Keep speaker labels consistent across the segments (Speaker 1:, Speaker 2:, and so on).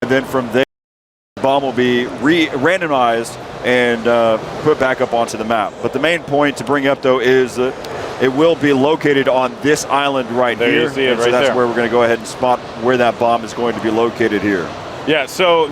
Speaker 1: Then from there, the bomb will be randomized and put back up onto the map. But the main point to bring up, though, is that it will be located on this island right
Speaker 2: there
Speaker 1: here.
Speaker 2: You see it
Speaker 1: and
Speaker 2: right
Speaker 1: so that's
Speaker 2: there.
Speaker 1: where we're going to go ahead and spot where that bomb is going to be located here.
Speaker 2: Yeah, so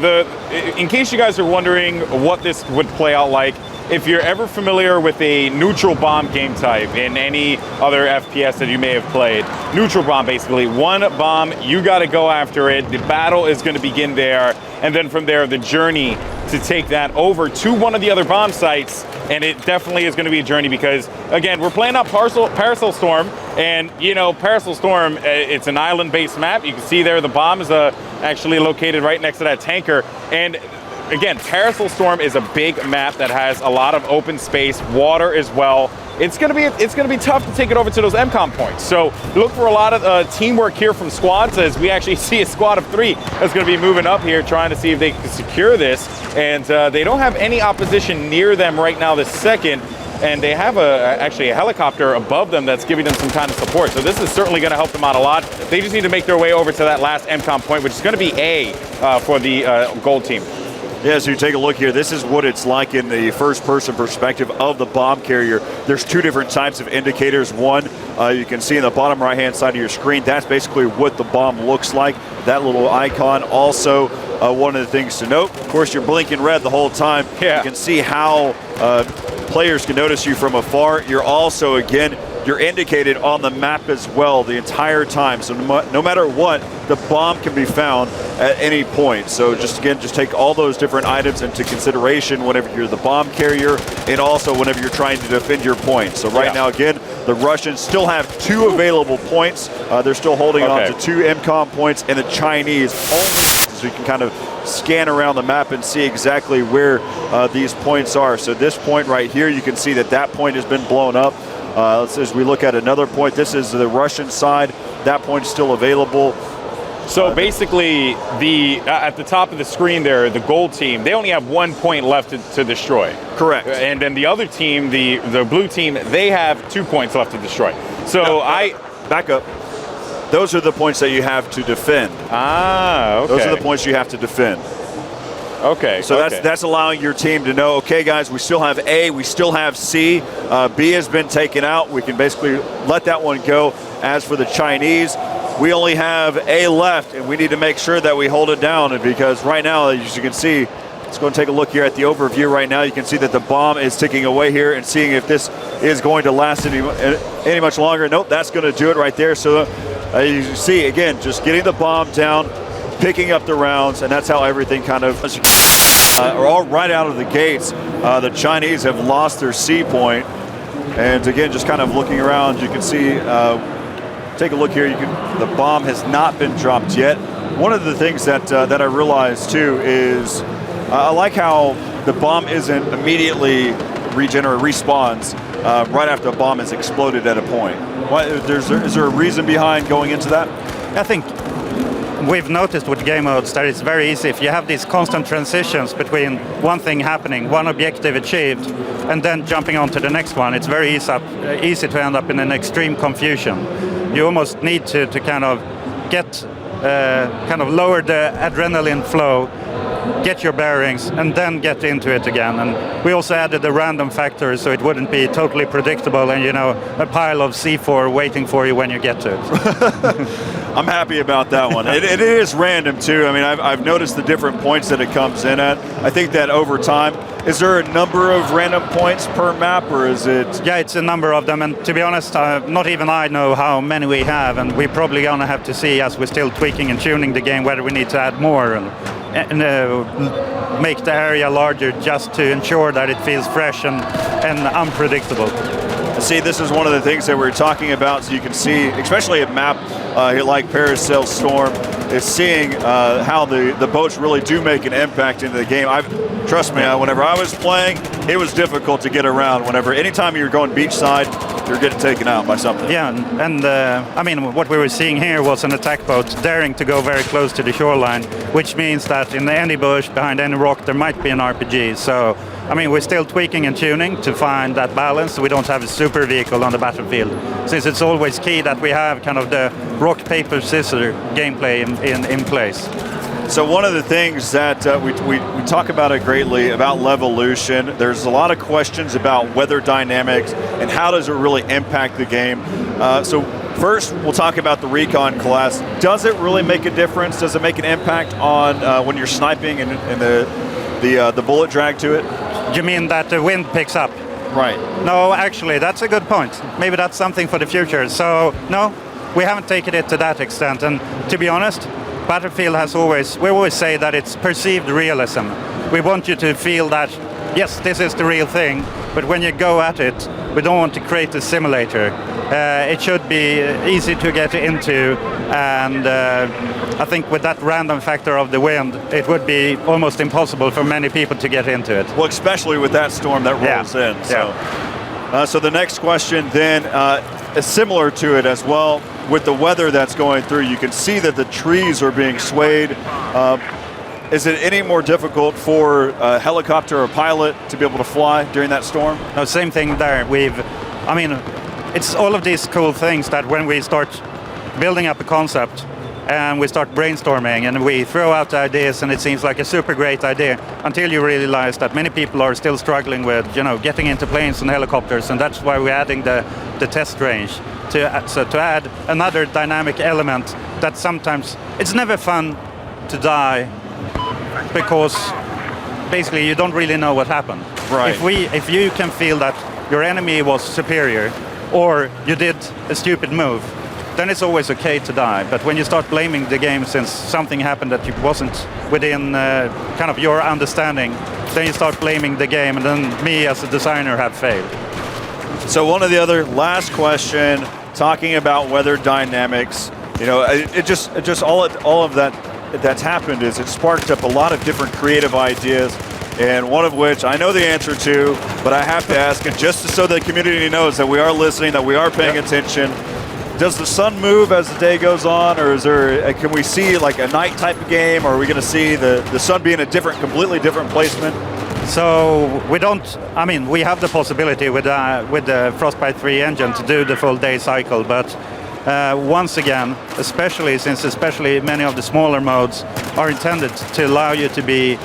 Speaker 2: in case you guys are wondering what this would play out like, if you're ever familiar with a neutral bomb game type in any other FPS that you may have played, neutral bomb basically, one bomb, you gotta go after it, the battle is gonna begin there, and then from there the journey to take that over to one of the other bomb sites, and it definitely is gonna be a journey because, again, we're playing on Paracel Storm, and you know, Paracel Storm, it's an island-based map. You can see there the bomb is actually located right next to that tanker, and again, Paracel Storm is a big map that has a lot of open space, water as well. It's gonna be tough to take it over to those MCOM points. So look for a lot of teamwork here from squads, as we actually see a squad of 3 that's gonna be moving up here trying to see if they can secure this. And they don't have any opposition near them right now this second. And they have actually a helicopter above them that's giving them some kind of support. So this is certainly gonna help them out a lot. They just need to make their way over to that last MCOM point, which is gonna be A for the gold team.
Speaker 1: Yeah, so you take a look here. This is what it's like in the first-person perspective of the bomb carrier. There's 2 different types of indicators. One, you can see in the bottom right-hand side of your screen, that's basically what the bomb looks like, that little icon. Also, one of the things to note, of course, you're blinking red the whole time.
Speaker 2: Yeah.
Speaker 1: You can see how players can notice you from afar. You're also, again, you're indicated on the map as well the entire time. So no matter what, the bomb can be found at any point. So just take all those different items into consideration whenever you're the bomb carrier and also whenever you're trying to defend your point. So right now, again, the Russians still have 2 available points. They're still holding on to 2 MCOM points, and the Chinese only, so you can kind of scan around the map and see exactly where these points are. So this point right here, you can see that point has been blown up. As we look at another point, this is the Russian side. That point is still available.
Speaker 2: So basically, at the top of the screen there, the gold team, they only have 1 point left to destroy.
Speaker 1: Correct.
Speaker 2: And then the other team, the blue team, they have 2 points left to destroy. So
Speaker 1: back up. Those are the points that you have to defend.
Speaker 2: Ah, okay.
Speaker 1: Those are the points you have to defend.
Speaker 2: Okay.
Speaker 1: So that's allowing your team to know, okay, guys, we still have A, we still have C. B has been taken out. We can basically let that one go. As for the Chinese, we only have A left, and we need to make sure that we hold it down. Because right now, as you can see, let's go and take a look here at the overview right now. You can see that the bomb is ticking away here and seeing if this is going to last any much longer. Nope, that's going to do it right there. So you see, again, just getting the bomb down, picking up the rounds, and that's how everything kind of are all right out of the gates. The Chinese have lost their C point, and again, just kind of looking around, you can see. Take a look here. The bomb has not been dropped yet. One of the things that I realized too is I like how the bomb isn't immediately respawns right after a bomb has exploded at a point. Is there a reason behind going into that?
Speaker 3: I think we've noticed with game modes that it's very easy if you have these constant transitions between one thing happening, one objective achieved, and then jumping on to the next one. It's very easy to end up in an extreme confusion. You almost need to kind of lower the adrenaline flow, get your bearings, and then get into it again. And we also added the random factor so it wouldn't be totally predictable and, you know, a pile of C4 waiting for you when you get to it.
Speaker 1: I'm happy about that one. It is random too. I mean, I've noticed the different points that it comes in at. I think that over time, is there a number of random points per map, or is it?
Speaker 3: Yeah, it's a number of them, and to be honest, not even I know how many we have, and we're probably gonna have to see as we're still tweaking and tuning the game whether we need to add more and make the area larger just to ensure that it feels fresh and unpredictable.
Speaker 1: See, this is one of the things that we're talking about, so you can see, especially a map like Paracel Storm, is seeing how the boats really do make an impact into the game. Trust me, whenever I was playing, it was difficult to get around. Anytime you're going beachside, you're getting taken out by something.
Speaker 3: Yeah, and I mean, what we were seeing here was an attack boat daring to go very close to the shoreline, which means that in any bush, behind any rock, there might be an RPG. So, I mean, we're still tweaking and tuning to find that balance so we don't have a super vehicle on the battlefield. Since it's always key that we have kind of the rock, paper, scissors gameplay in place.
Speaker 1: So one of the things that we talk about it greatly, about Levolution, there's a lot of questions about weather dynamics and how does it really impact the game. So first, we'll talk about the Recon class. Does it really make a difference? Does it make an impact on when you're sniping and the bullet drag to it?
Speaker 3: You mean that the wind picks up?
Speaker 1: Right.
Speaker 3: No, actually, that's a good point. Maybe that's something for the future. So, no, we haven't taken it to that extent. And to be honest, Battlefield we always say that it's perceived realism. We want you to feel that, yes, this is the real thing, but when you go at it, we don't want to create a simulator. It should be easy to get into, and I think with that random factor of the wind, it would be almost impossible for many people to get into it.
Speaker 1: Well, especially with that storm that rolls in. So.
Speaker 3: Yeah.
Speaker 1: So the next question then is similar to it as well. With the weather that's going through, you can see that the trees are being swayed. Is it any more difficult for a helicopter or pilot to be able to fly during that storm?
Speaker 3: No, same thing there. It's all of these cool things that when we start building up a concept and we start brainstorming and we throw out ideas and it seems like a super great idea until you realize that many people are still struggling with, getting into planes and helicopters, and that's why we're adding the test range to add another dynamic element that sometimes it's never fun to die because basically you don't really know what happened.
Speaker 1: Right.
Speaker 3: If you can feel that your enemy was superior or you did a stupid move, then it's always okay to die. But when you start blaming the game since something happened that wasn't within kind of your understanding, then you start blaming the game, and then me as a designer have failed.
Speaker 1: So one of the other last question, talking about weather dynamics, it just all of that's happened is it sparked up a lot of different creative ideas, and one of which I know the answer to, but I have to ask, and just so the community knows that we are listening, that we are paying attention. Does the sun move as the day goes on, or can we see like a night type of game, or are we going to see the sun be in a completely different placement?
Speaker 3: So we have the possibility with the Frostbite 3 engine to do the full day cycle, but once again, especially many of the smaller modes are intended to allow you to be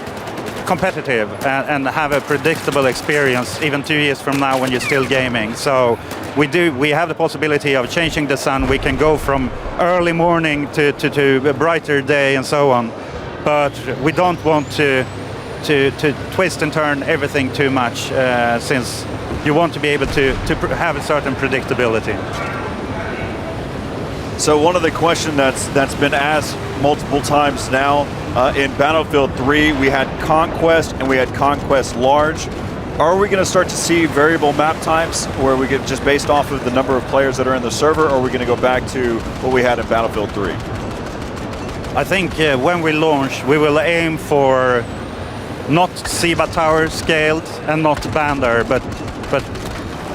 Speaker 3: competitive and have a predictable experience even 2 years from now when you're still gaming. So we have the possibility of changing the sun. We can go from early morning to a brighter day and so on, but we don't want to twist and turn everything too much since you want to be able to have a certain predictability.
Speaker 1: So one of the questions that's been asked multiple times now, in Battlefield 3, we had Conquest and we had Conquest Large. Are we going to start to see variable map types where we get just based off of the number of players that are in the server, or are we going to go back to what we had in Battlefield 3?
Speaker 3: I think when we launch, we will aim for not Siva Tower scaled and not Bandar, but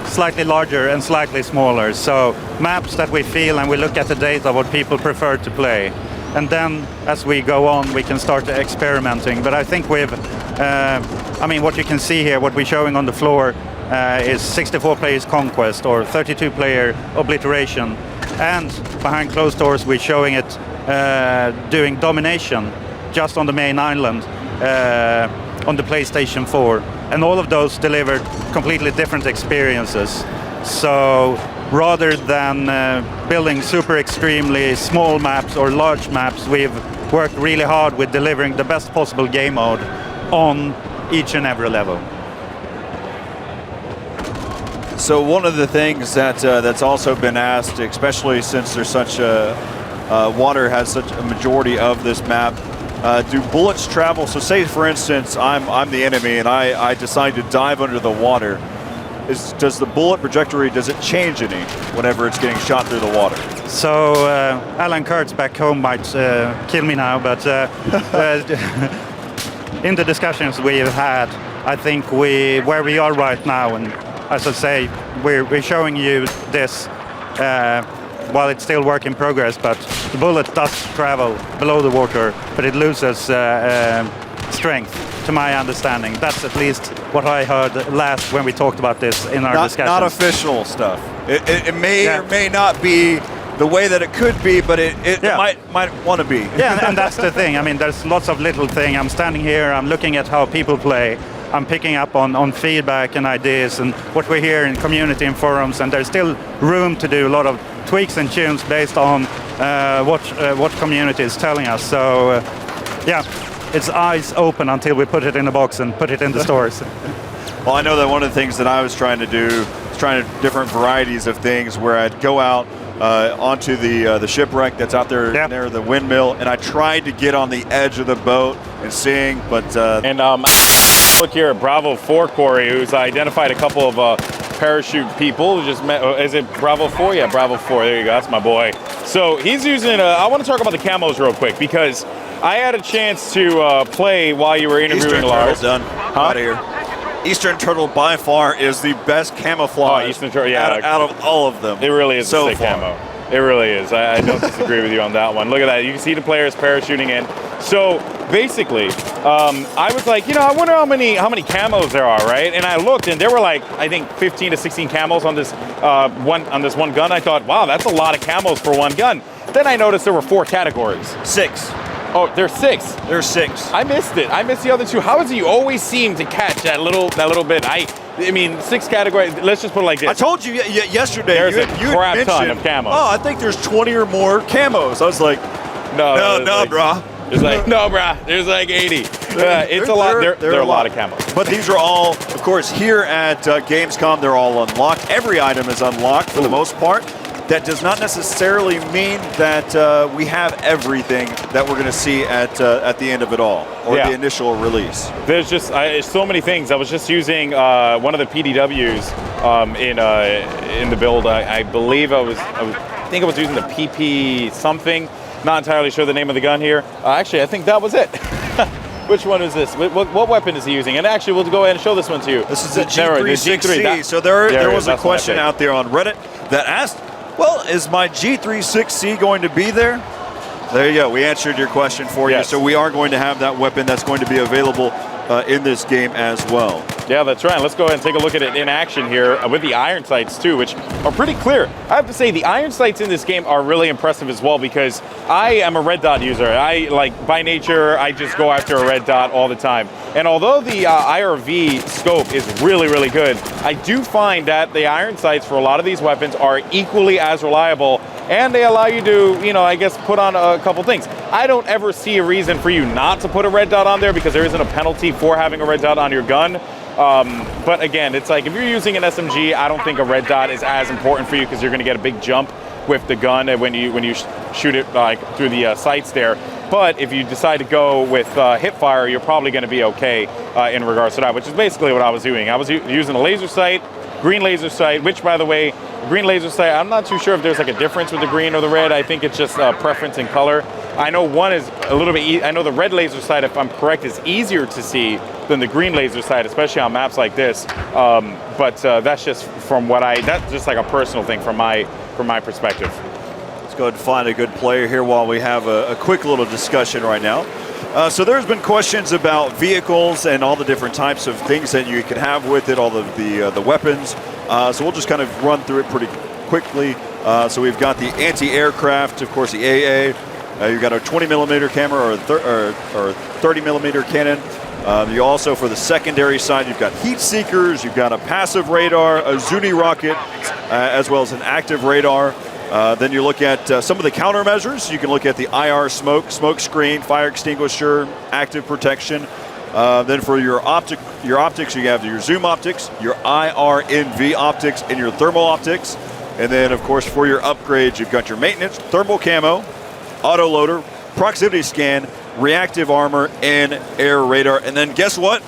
Speaker 3: slightly larger and slightly smaller. So maps that we feel and we look at the data what people prefer to play. And then as we go on, we can start experimenting. But I think what you can see here, what we're showing on the floor is 64 players Conquest or 32 player Obliteration. And behind closed doors, we're showing it doing Domination just on the main island on the PlayStation 4. And all of those delivered completely different experiences. So rather than building super extremely small maps or large maps, we've worked really hard with delivering the best possible game mode on each and every level.
Speaker 1: So one of the things that's also been asked, especially since there's such water has such a majority of this map, do bullets travel? So say, for instance, I'm the enemy and I decide to dive under the water. Does the bullet trajectory, does it change any whenever it's getting shot through the water?
Speaker 3: So Alan Kurtz back home might kill me now, but in the discussions we've had, I think where we are right now, and as I say, we're showing you this while it's still work in progress, but the bullet does travel below the water, but it loses strength, to my understanding. That's at least what I heard last when we talked about this in our discussion.
Speaker 1: Not official stuff. It may or may not be the way that it could be, but it might want to be.
Speaker 3: Yeah, and that's the thing. I mean, there's lots of little things. I'm standing here, I'm looking at how people play. I'm picking up on feedback and ideas and what we hear in community and forums, and there's still room to do a lot of tweaks and tunes based on what community is telling us. So, yeah, it's eyes open until we put it in a box and put it in the stores.
Speaker 1: Well, I know that one of the things that I was trying to do is trying to different varieties of things where I'd go out onto the shipwreck that's out there near the windmill, and I tried to get on the edge of the boat and sing, but
Speaker 2: look here at Bravo 4 Corey, who's identified a couple of parachute people who just met. Is it Bravo 4? Yeah, Bravo 4. There you go. That's my boy. So he's using. I want to talk about the camos real quick because I had a chance to play while you were interviewing Lars.
Speaker 1: Done. Out of here. Eastern Turtle by far is the best camouflage
Speaker 2: Eastern Turtle, yeah,
Speaker 1: out of all of them.
Speaker 2: It really is
Speaker 1: so
Speaker 2: a sick camo. It really is. I don't disagree with you on that one. Look at that. You can see the players parachuting in. So basically, I was like, I wonder how many camos there are, right? And I looked, and there were like, I think 15 to 16 camos on this one gun. I thought, wow, that's a lot of camos for one gun. Then I noticed there were 4 categories.
Speaker 1: 6.
Speaker 2: Oh, there's 6.
Speaker 1: There's 6.
Speaker 2: I missed it. I missed the other 2. How is it you always seem to catch that little bit? I mean, 6 categories. Let's just put it like this.
Speaker 1: I told you yesterday.
Speaker 2: There's
Speaker 1: you
Speaker 2: a crap ton of camos.
Speaker 1: Oh, I think there's 20 or more camos. I was like, no, brah.
Speaker 2: It's like, no, brah. There's like 80. It's a lot. There are a lot of camos.
Speaker 1: But these are all, of course, here at Gamescom. They're all unlocked. Every item is unlocked for the most part. That does not necessarily mean that we have everything that we're going to see at the end of it all, or the initial release.
Speaker 2: There's just so many things. I was just using one of the PDWs in the build. I believe I think I was using the PP something. Not entirely sure the name of the gun here. Actually, I think that was it. Which one is this? What weapon is he using? And actually, we'll go ahead and show this one to you.
Speaker 1: This is the G36C. So there was a question out there on Reddit that asked, well, is my G36C going to be there? There you go. We answered your question for you. So we are going to have that weapon that's going to be available in this game as well.
Speaker 2: Yeah, that's right. Let's go ahead and take a look at it in action here with the iron sights too, which are pretty clear. I have to say the iron sights in this game are really impressive as well because I am a red dot user. By nature, I just go after a red dot all the time. And although the IRV scope is really, really good, I do find that the iron sights for a lot of these weapons are equally as reliable, and they allow you to, I guess, put on a couple things. I don't ever see a reason for you not to put a red dot on there because there isn't a penalty for having a red dot on your gun. But again, it's like if you're using an SMG, I don't think a red dot is as important for you because you're going to get a big jump with the gun when you shoot it through the sights there. But if you decide to go with hip fire, you're probably going to be okay in regards to that, which is basically what I was doing. I was using a laser sight, green laser sight, which, by the way, green laser sight, I'm not too sure if there's like a difference with the green or the red. I think it's just preference in color. I know one is a little bit, I know the red laser sight, if I'm correct, is easier to see than the green laser sight, especially on maps like this. But that's just from that's just like a personal thing from my perspective.
Speaker 1: Let's go ahead and find a good player here while we have a quick little discussion right now. So there's been questions about vehicles and all the different types of things that you can have with it, all of the weapons. So we'll just kind of run through it pretty quickly. So we've got the anti-aircraft, of course, the AA. You've got a 20mm camera or a 30mm cannon. You also, for the secondary side, you've got heat seekers, you've got a passive radar, a Zuni rocket, as well as an active radar. Then you look at some of the countermeasures. You can look at the IR smoke screen, fire extinguisher, active protection. Then for your optics, you have your zoom optics, your IR/NV optics, and your thermal optics. And then, of course, for your upgrades, you've got your maintenance, thermal camo, auto loader, proximity scan, reactive armor, and air radar. And then guess what?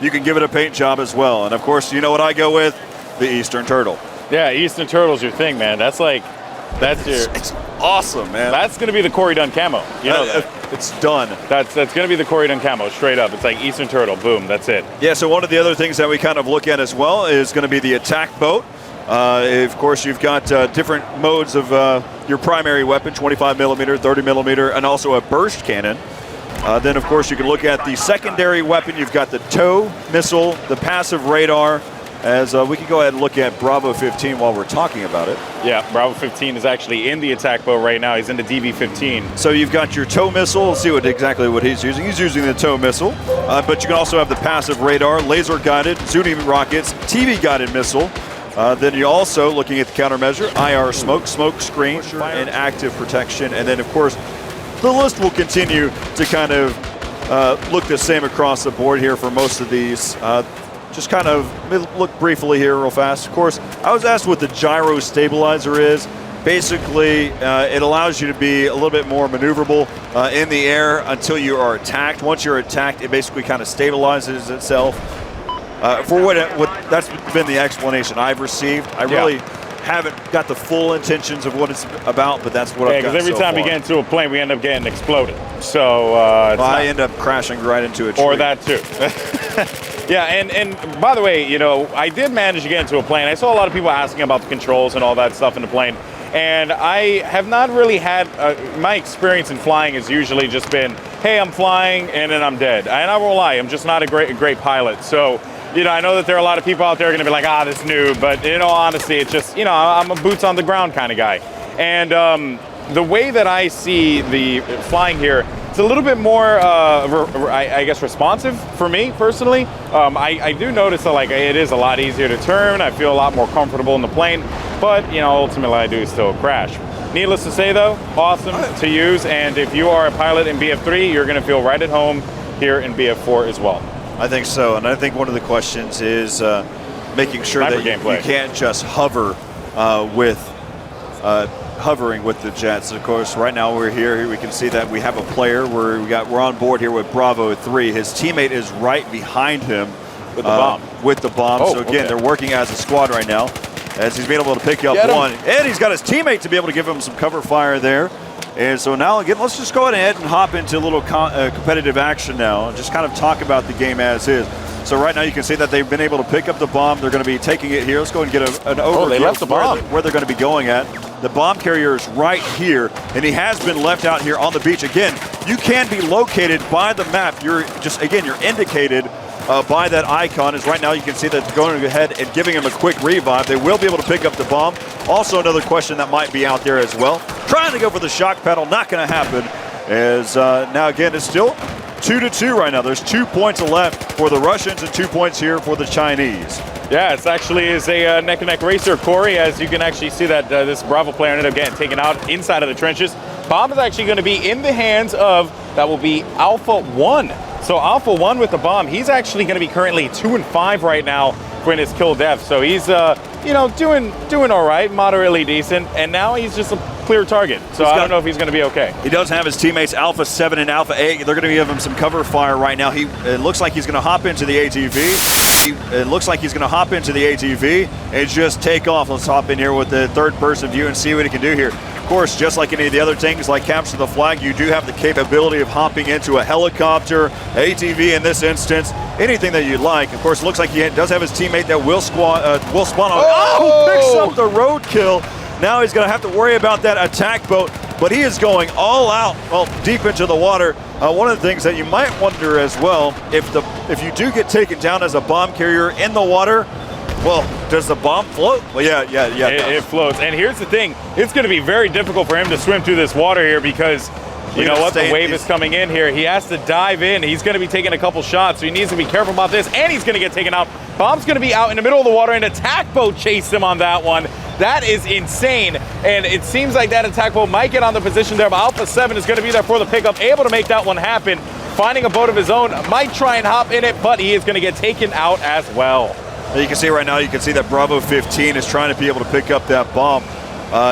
Speaker 1: You can give it a paint job as well. And of course, you know what I go with? The Eastern Turtle.
Speaker 2: Yeah, Eastern Turtle's your thing, man. It's
Speaker 1: awesome, man.
Speaker 2: That's going to be the Corey Dunn camo. You know that.
Speaker 1: It's done.
Speaker 2: That's going to be the Corey Dunn camo, straight up. It's like Eastern Turtle, boom, that's it.
Speaker 1: Yeah, so one of the other things that we kind of look at as well is going to be the attack boat. Of course, you've got different modes of your primary weapon, 25mm, 30mm, and also a burst cannon. Then, of course, you can look at the secondary weapon. You've got the tow missile, the passive radar, as we can go ahead and look at Bravo 15 while we're talking about it.
Speaker 2: Yeah, Bravo 15 is actually in the attack boat right now. He's in the DB-15.
Speaker 1: So you've got your tow missile. Let's see exactly what he's using. He's using the tow missile, but you can also have the passive radar, laser-guided, Zuni rockets, TV-guided missile. Then you're also looking at the countermeasure, IR smoke screen, and active protection. And then, of course, the list will continue to kind of look the same across the board here for most of these. Just kind of look briefly here real fast. Of course, I was asked what the gyro stabilizer is. Basically, it allows you to be a little bit more maneuverable in the air until you are attacked. Once you're attacked, it basically kind of stabilizes itself. For what that's been the explanation I've received. I really haven't got the full intentions of what it's about, but that's what I've got.
Speaker 2: Because every time we get into a plane, we end up getting exploded. So
Speaker 1: I end up crashing right into a tree.
Speaker 2: Or that too. Yeah, and by the way, you know, I did manage to get into a plane. I saw a lot of people asking about the controls and all that stuff in the plane. And I have not really had, my experience in flying has usually just been, hey, I'm flying and then I'm dead. And I won't lie, I'm just not a great pilot. So, you know, I know that there are a lot of people out there going to be like, this noob. But in all honesty, it's just, you know, I'm a boots on the ground kind of guy. And the way that I see the flying here, it's a little bit more, I guess, responsive for me personally. I do notice that, like, it is a lot easier to turn. I feel a lot more comfortable in the plane, but you know, ultimately I do still crash. Needless to say, though, awesome to use. And if you are a pilot in BF3, you're going to feel right at home here in BF4 as well. I
Speaker 1: think so, and I think one of the questions is making sure that you can't just hover hovering with the jets. Of course, right now we're here. We can see that we have a player. We're on board here with Bravo 3. His teammate is right behind him
Speaker 2: with the bomb.
Speaker 1: So again, they're working as a squad right now, as he's being able to pick up one, and he's got his teammate to be able to give him some cover fire there. And so now again, let's just go ahead and hop into a little competitive action now, and just kind of talk about the game as is. So right now you can see that they've been able to pick up the bomb. They're going to be taking it here. Let's go and get an overview
Speaker 2: they left the bomb.
Speaker 1: Where they're going to be going at. The bomb carrier is right here, and he has been left out here on the beach. Again, you can be located by the map. You're indicated by that icon. As right now you can see that they're going ahead and giving him a quick revive. They will be able to pick up the bomb. Also another question that might be out there as well. Trying to go for the shock paddle, not going to happen. As now again, it's still 2-2 right now. There's 2 points left for the Russians and 2 points here for the Chinese. Yeah, it's actually a neck-and-neck racer, Corey, as you can actually see that this Bravo player ended up getting taken out inside of the trenches. Bomb is actually going to be in the hands of, that will be Alpha 1. So Alpha 1 with the bomb, he's actually going to be currently 2-5 right now for his kill death. So he's, you know, doing all right, moderately decent, and now he's just a clear target. So I don't know if he's going to be okay. He does have his teammates Alpha 7 and Alpha 8. They're going to give him some cover fire right now. It looks like he's going to hop into the ATV. It looks like he's going to hop into the ATV and just take off. Let's hop in here with the third-person view and see what he can do here. Of course, just like any of the other things like capture the flag, you do have the capability of hopping into a helicopter, ATV in this instance, anything that you'd like. Of course, it looks like he does have his teammate that will spawn on. Oh, picks up the roadkill. Now he's going to have to worry about that attack boat, but he is going all out, well, deep into the water. One of the things that you might wonder as well, if you do get taken down as a bomb carrier in the water, well, does the bomb float? Well, yeah.
Speaker 2: It floats. And here's the thing. It's going to be very difficult for him to swim through this water here because, you know what, the wave is coming in here. He has to dive in. He's going to be taking a couple shots, so he needs to be careful about this, and he's going to get taken out. Bomb's going to be out in the middle of the water, and attack boat chased him on that one. That is insane, and it seems like that attack boat might get on the position there, but Alpha 7 is going to be there for the pickup, able to make that one happen. Finding a boat of his own, might try and hop in it, but he is going to get taken out as well.
Speaker 1: You can see right now, you can see that Bravo 15 is trying to be able to pick up that bomb.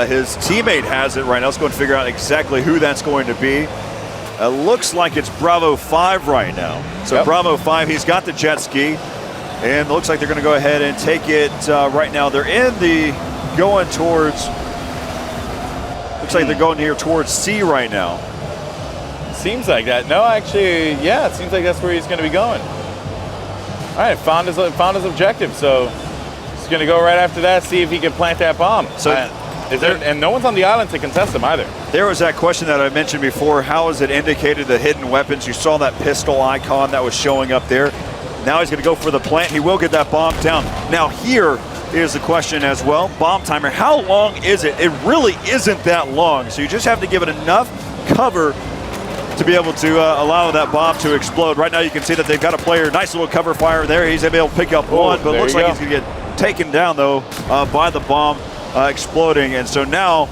Speaker 1: His teammate has it right now. Let's go and figure out exactly who that's going to be. It looks like it's Bravo 5 right now. So Bravo 5, he's got the jet ski, and it looks like they're going to go ahead and take it right now. They're going towards, looks like they're going here towards C right now.
Speaker 2: Seems like that. No, actually, yeah, it seems like that's where he's going to be going. All right, found his objective, so he's going to go right after that, see if he can plant that bomb. So, and no one's on the island to contest him either.
Speaker 1: There was that question that I mentioned before. How is it indicated the hidden weapons? You saw that pistol icon that was showing up there. Now he's going to go for the plant. He will get that bomb down. Now here is the question as well. Bomb timer, how long is it? It really isn't that long. So you just have to give it enough cover to be able to allow that bomb to explode. Right now you can see that they've got a player, nice little cover fire there. He's able to pick up one, but it looks like he's going to get taken down though by the bomb exploding. And so now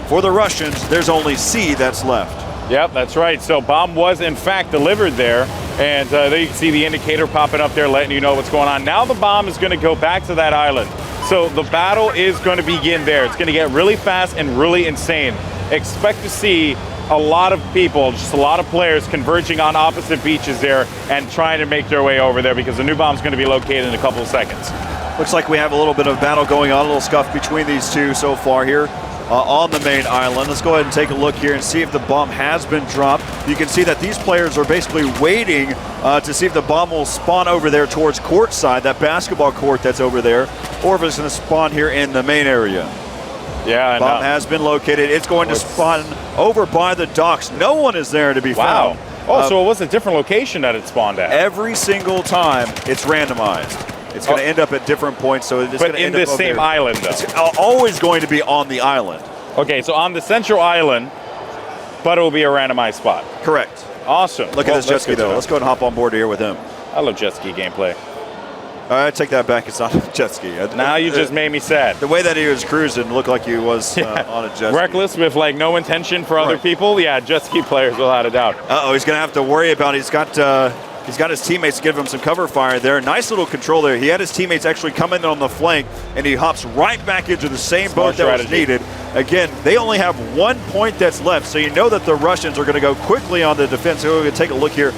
Speaker 1: for the Russians, there's only C that's left.
Speaker 2: Yep, that's right. So bomb was in fact delivered there. And there you can see the indicator popping up there letting you know what's going on. Now the bomb is going to go back to that island. So the battle is going to begin there. It's going to get really fast and really insane. Expect to see a lot of people, just a lot of players converging on opposite beaches there and trying to make their way over there because the new bomb's going to be located in a couple of seconds.
Speaker 1: Looks like we have a little bit of battle going on, a little scuff between these two so far here on the main island. Let's go ahead and take a look here and see if the bomb has been dropped. You can see that these players are basically waiting to see if the bomb will spawn over there towards courtside, that basketball court that's over there, or if it's going to spawn here in the main area.
Speaker 2: Yeah,
Speaker 1: bomb has been located. It's going to spawn over by the docks. No one is there to be found.
Speaker 2: Oh, so it was a different location that it spawned at.
Speaker 1: Every single time it's randomized. It's going to end up at different points. So it's
Speaker 2: but in this same island, though.
Speaker 1: It's always going to be on the island.
Speaker 2: Okay, so on the central island, but it will be a randomized spot.
Speaker 1: Correct.
Speaker 2: Awesome.
Speaker 1: Look at this jet ski, though. Let's go ahead and hop on board here with him.
Speaker 2: I love jet ski gameplay.
Speaker 1: All right, take that back. It's not a jet ski.
Speaker 2: Now you just made me sad.
Speaker 1: The way that he was cruising looked like he was on a jet ski.
Speaker 2: Reckless with like no intention for other people. Yeah, jet ski players without a doubt.
Speaker 1: Uh-oh, he's going to have to worry about it. He's got his teammates to give him some cover fire there. Nice little control there. He had his teammates actually come in on the flank, and he hops right back into the same boat that was needed. Again, they only have 1 point that's left, so you know that the Russians are going to go quickly on the defense. So we're going to take a look here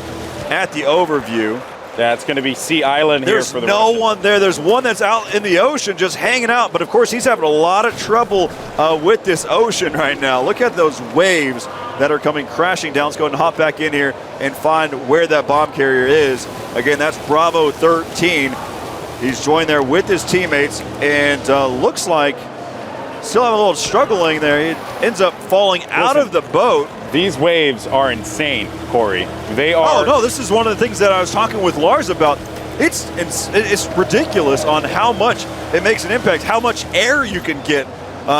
Speaker 1: at the overview.
Speaker 2: Yeah, it's going to be Sea Island here for the
Speaker 1: There's no
Speaker 2: Russians.
Speaker 1: one there. There's one that's out in the ocean just hanging out. But, of course, he's having a lot of trouble with this ocean right now. Look at those waves that are coming crashing down. Let's go ahead and hop back in here and find where that bomb carrier is. Again, that's Bravo 13. He's joined there with his teammates and looks like still having a little struggling there. He ends up falling out of the boat.
Speaker 2: These waves are insane, Corey. They are.
Speaker 1: Oh, no, this is one of the things that I was talking with Lars about. It's ridiculous on how much it makes an impact, how much air you can get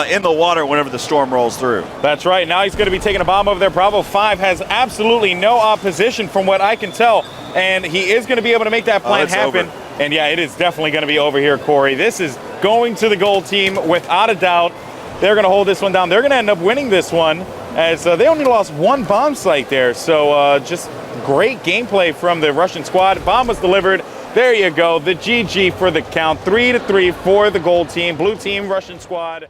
Speaker 1: in the water whenever the storm rolls through.
Speaker 2: That's right. Now he's going to be taking a bomb over there. Bravo 5 has absolutely no opposition from what I can tell, and he is going to be able to make that plan happen.
Speaker 1: Over.
Speaker 2: And yeah, it is definitely going to be over here, Corey. This is going to the gold team without a doubt. They're going to hold this one down. They're going to end up winning this one as they only lost one bomb site there. So just great gameplay from the Russian squad. Bomb was delivered. There you go. The GG for the count. 3-3 for the gold team. Blue team, Russian squad.